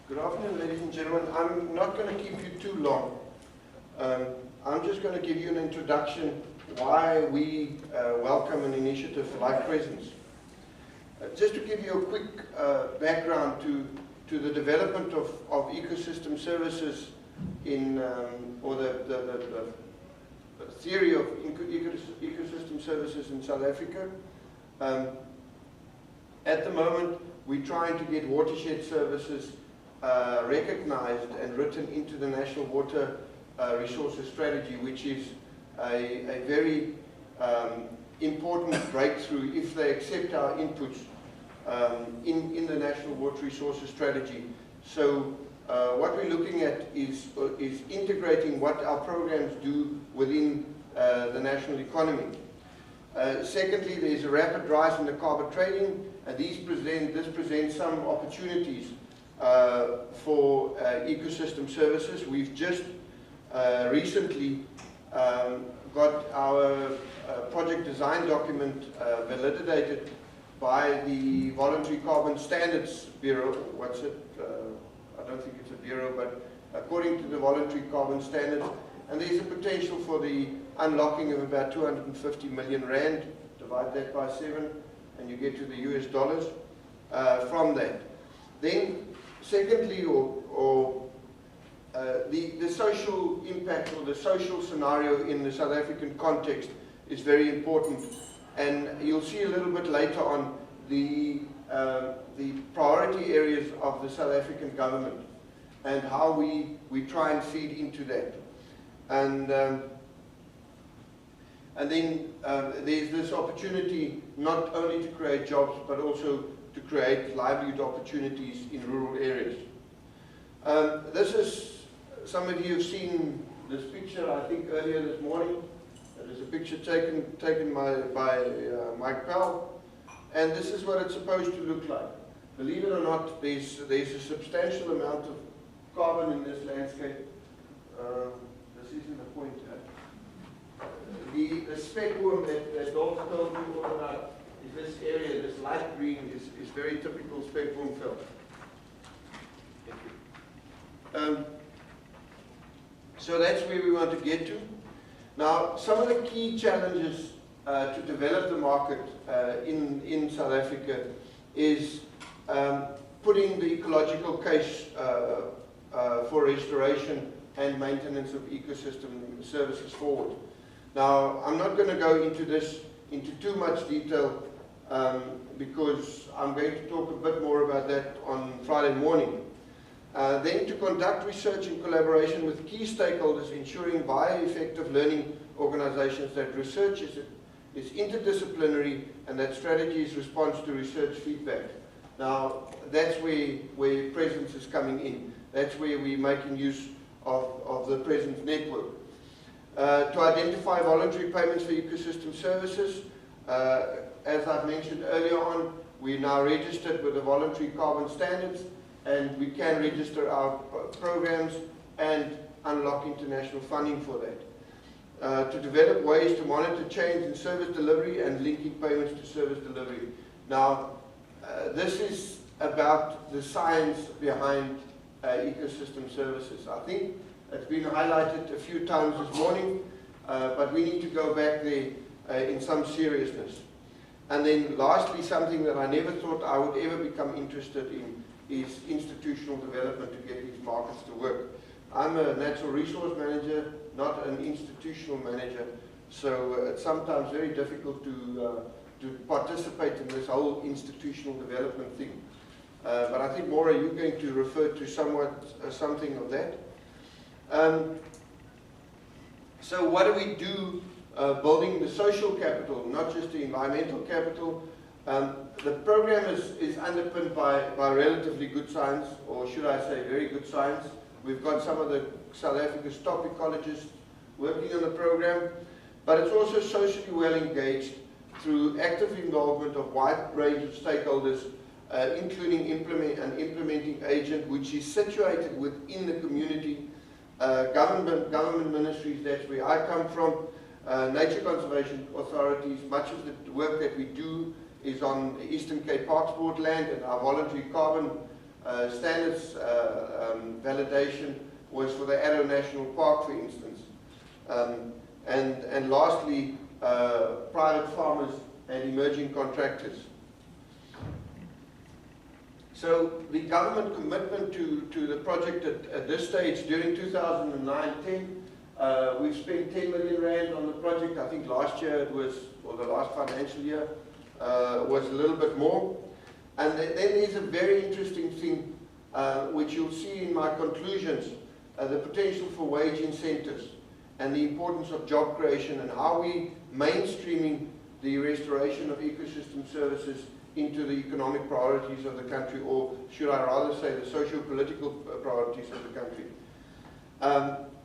Good afternoon, ladies and gentlemen. I'm not going to keep you too long. I'm just going to give you an introduction why we welcome an initiative like Presence. Just to give you a quick background to the development of ecosystem services in, or the theory of ecosystem services in South Africa. At the moment, we're trying to get watershed services recognized and written into the National Water Resources Strategy, which is a very important breakthrough if they accept our inputs in the National Water Resources Strategy. So what we're looking at is integrating what our programs do within the national economy. Secondly, there's a rapid rise in the carbon trading, and this presents some opportunities for ecosystem services. We've just recently got our project design document validated by the Voluntary Carbon Standards Bureau. What's it? I don't think it's a bureau, but according to the Voluntary Carbon Standards, and there's a potential for the unlocking of about 250 million rand. Divide that by 7 and you get to the US dollars from that. Then secondly, the social impact or the social scenario in the South African context is very important, and you'll see a little bit later on the priority areas of the South African government and how we try and feed into that. And then there's this opportunity not only to create jobs but also to create livelihood opportunities in rural areas. This is, some of you have seen this picture, I think earlier this morning. There's a picture taken by Mike Powell, and this is what it's supposed to look like. Believe it or not, there's a substantial amount of carbon in this landscape. This isn't the point. The speckworm that Dolph told you all about is this area, this light green is very typical speckworm felt. Thank you. So that's where we want to get to. Now, some of the key challenges to develop the market in South Africa is putting the ecological case for restoration and maintenance of ecosystem services forward. Now, I'm not going to go into this into too much detail because I'm going to talk a bit more about that on Friday morning. Then to conduct research in collaboration with key stakeholders, ensuring bio-effective learning organizations that research is interdisciplinary and that strategy is response to research feedback. Now, that's where Presence is coming in. That's where we're making use of the Presence network. To identify voluntary payments for ecosystem services, as I've mentioned earlier on, we're now registered with the Voluntary Carbon Standards, and we can register our programs and unlock international funding for that. To develop ways to monitor change in service delivery and linking payments to service delivery. Now, this is about the science behind ecosystem services. I think it's been highlighted a few times this morning, but we need to go back there in some seriousness. And then lastly, something that I never thought I would ever become interested in is institutional development to get these markets to work. I'm a natural resource manager, not an institutional manager, so it's sometimes very difficult to participate in this whole institutional development thing. But I think, Marais, you're going to refer to something of that. So what do we do building the social capital, not just the environmental capital? The program is underpinned by relatively good science, or should I say very good science. We've got some of the South Africa's top ecologists working on the program, but it's also socially well engaged through active involvement of a wide range of stakeholders, including an implementing agent which is situated within the community, government ministries, that's where I come from, nature conservation authorities. Much of the work that we do is on the Eastern Cape Parksboard land and our voluntary carbon standards validation was for the Addo National Park, for instance. And lastly, private farmers and emerging contractors. So the government commitment to the project at this stage during 2009-10, we've spent 10 million rand on the project. I think last year it was, or the last financial year, was a little bit more. And then there's a very interesting thing, which you'll see in my conclusions, the potential for wage incentives and the importance of job creation and how we mainstreaming the restoration of ecosystem services into the economic priorities of the country, or should I rather say the socio-political priorities of the country.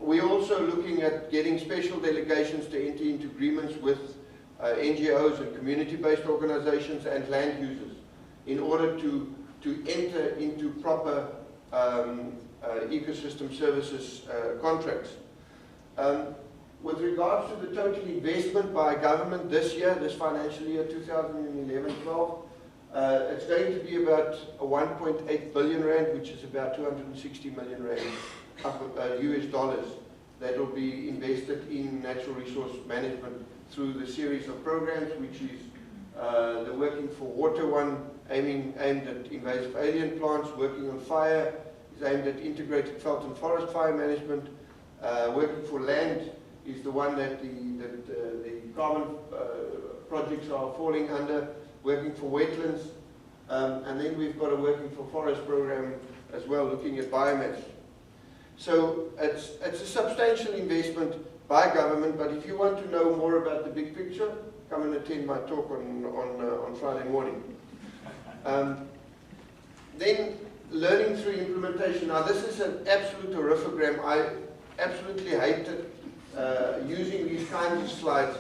We're also looking at getting special delegations to enter into agreements with NGOs and community-based organizations and land users in order to enter into proper ecosystem services contracts. With regards to the total investment by government this year, this financial year 2011-12, it's going to be about 1.8 billion rand, which is about 260 million rand US dollars, that will be invested in natural resource management through the series of programs, which is the Working for Water one, aimed at invasive alien plants. Working on Fire is aimed at integrated veld and forest fire management. Working for Land is the one that the carbon projects are falling under. Working for Wetlands, and then we've got a Working for Forest program as well, looking at biomass. So it's a substantial investment by government, but if you want to know more about the big picture, come and attend my talk on Friday morning. Then learning through implementation. Now this is an absolute horrifigram. I absolutely hated using these kinds of slides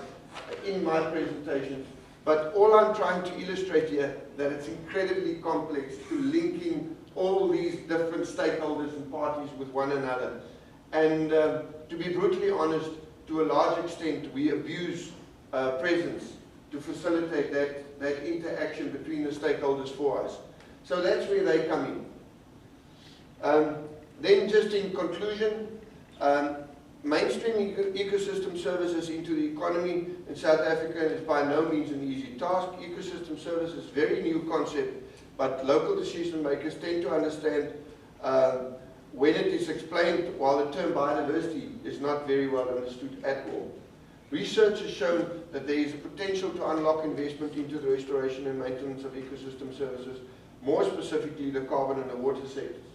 in my presentations. But all I'm trying to illustrate here, that it's incredibly complex to linking all these different stakeholders and parties with one another. And to be brutally honest, to a large extent, we abuse presence to facilitate that interaction between the stakeholders for us. So that's where they come in. Then just in conclusion, mainstreaming ecosystem services into the economy in South Africa is by no means an easy task. Ecosystem services is a very new concept, but local decision makers tend to understand when it is explained, while the term biodiversity is not very well understood at all. Research has shown that there is a potential to unlock investment into the restoration and maintenance of ecosystem services, more specifically the carbon and the water sectors.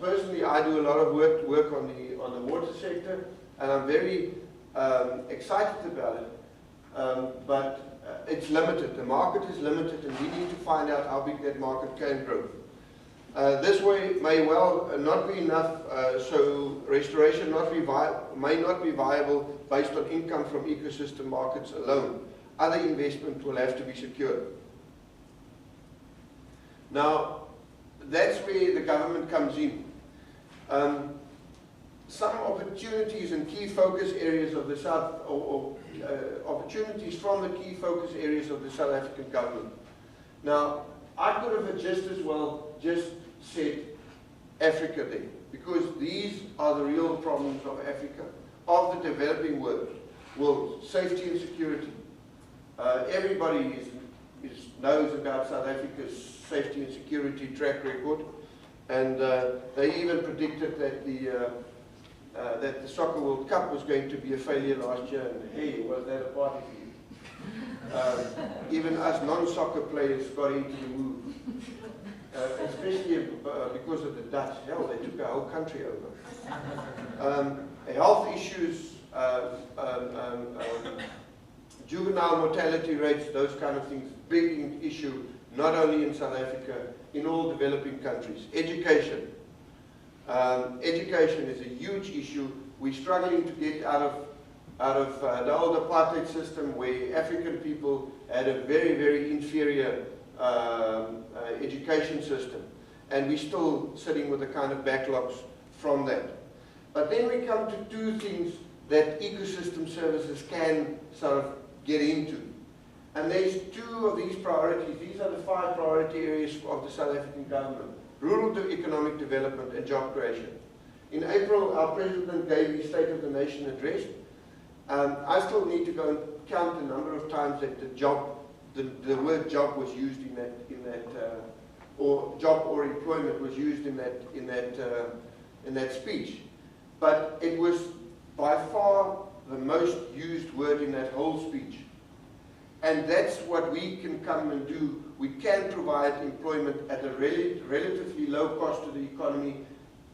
Personally, I do a lot of work on the water sector, and I'm very excited about it, but it's limited. The market is limited, and we need to find out how big that market can grow. This way may well not be enough, so restoration may not be viable based on income from ecosystem markets alone. Other investment will have to be secured. Now, that's where the government comes in. Some opportunities and key focus areas of the South, opportunities from the key focus areas of the South African government. Now, I could have just as well just said Africa there, because these are the real problems of Africa, of the developing world, safety and security. Everybody knows about South Africa's safety and security track record, and they even predicted that the Soccer World Cup was going to be a failure last year, and hey, was that a party for you. Even us non-soccer players got into the move, especially because of the Dutch. Hell, they took our whole country over. Health issues, juvenile mortality rates, those kind of things, big issue, not only in South Africa, in all developing countries. Education. Education is a huge issue. We're struggling to get out of the old apartheid system, where African people had a very, very inferior education system. And we're still sitting with the kind of backlogs from that. But then we come to two things that ecosystem services can sort of get into. And there's two of these priorities. These are the 5 priority areas of the South African government. rural economic development and job creation. In April, our President gave his State of the Nation address. I still need to go and count the number of times that the word job was used in that or job or employment was used in that speech. But it was by far the most used word in that whole speech. And that's what we can come and do. We can provide employment at a relatively low cost to the economy,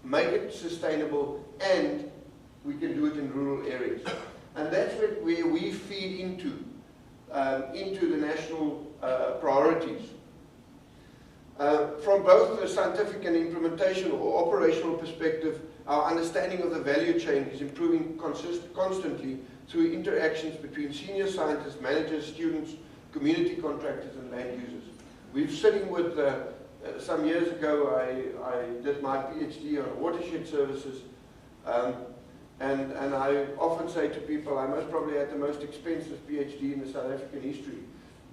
make it sustainable, and we can do it in rural areas. And that's where we feed into the national priorities. From both the scientific and implementation or operational perspective, our understanding of the value chain is improving constantly through interactions between senior scientists, managers, students, community contractors, and land users. We're sitting with, some years ago, I did my PhD on watershed services, and I often say to people, I most probably had the most expensive PhD in the South African history.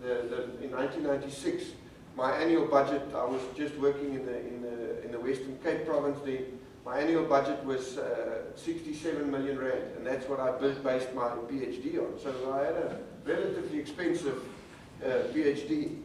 In 1996, my annual budget, I was just working in the Western Cape province then, my annual budget was 67 million rand, and that's what I based my PhD on. So I had a relatively expensive PhD.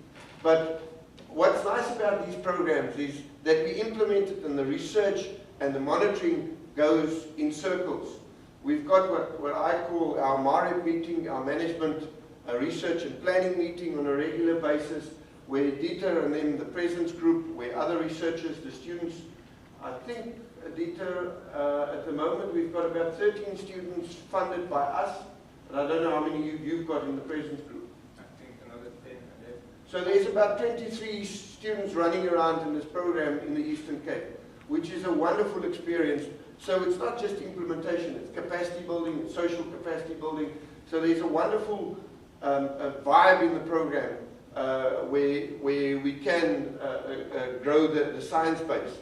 But what's nice about these programs is that we implement it, and the research and the monitoring goes in circles. We've got what I call our Marais meeting, our management research and planning meeting on a regular basis, where Dieter and then the presence group, where other researchers, the students, I think, Dieter, at the moment we've got about 13 students funded by us, and I don't know how many you've got in the presence group. I think another 10, 11. So there's about 23 students running around in this program in the Eastern Cape, which is a wonderful experience. So it's not just implementation, it's capacity building, it's social capacity building. So there's a wonderful vibe in the program where we can grow the science base.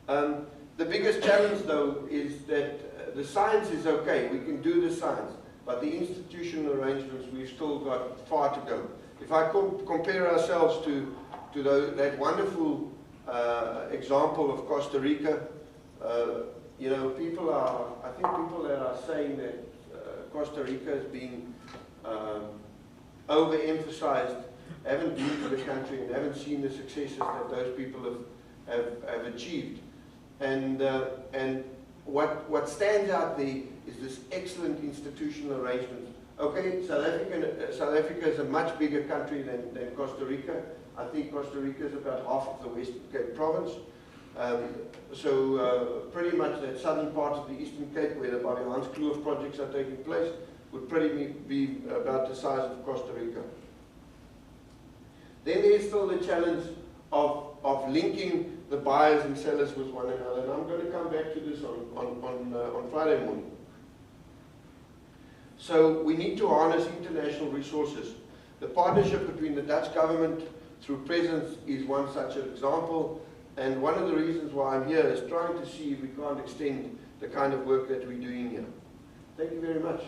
The biggest challenge, though, is that the science is okay, we can do the science, but the institutional arrangements, we've still got far to go. If I compare ourselves to that wonderful example of Costa Rica, you know, I think people that are saying that Costa Rica is being overemphasized, haven't been to the country and haven't seen the successes that those people have achieved. And what stands out there is this excellent institutional arrangement. Okay, South Africa is a much bigger country than Costa Rica. I think Costa Rica is about half of the Western Cape province. So pretty much that southern part of the Eastern Cape, where the Babians Kloof projects are taking place, would pretty be about the size of Costa Rica. Then there's still the challenge of linking the buyers and sellers with one another, and I'm going to come back to this on Friday morning. So we need to harness international resources. The partnership between the Dutch government through Presence is one such an example, and one of the reasons why I'm here is trying to see if we can't extend the kind of work that we're doing here. Thank you very much.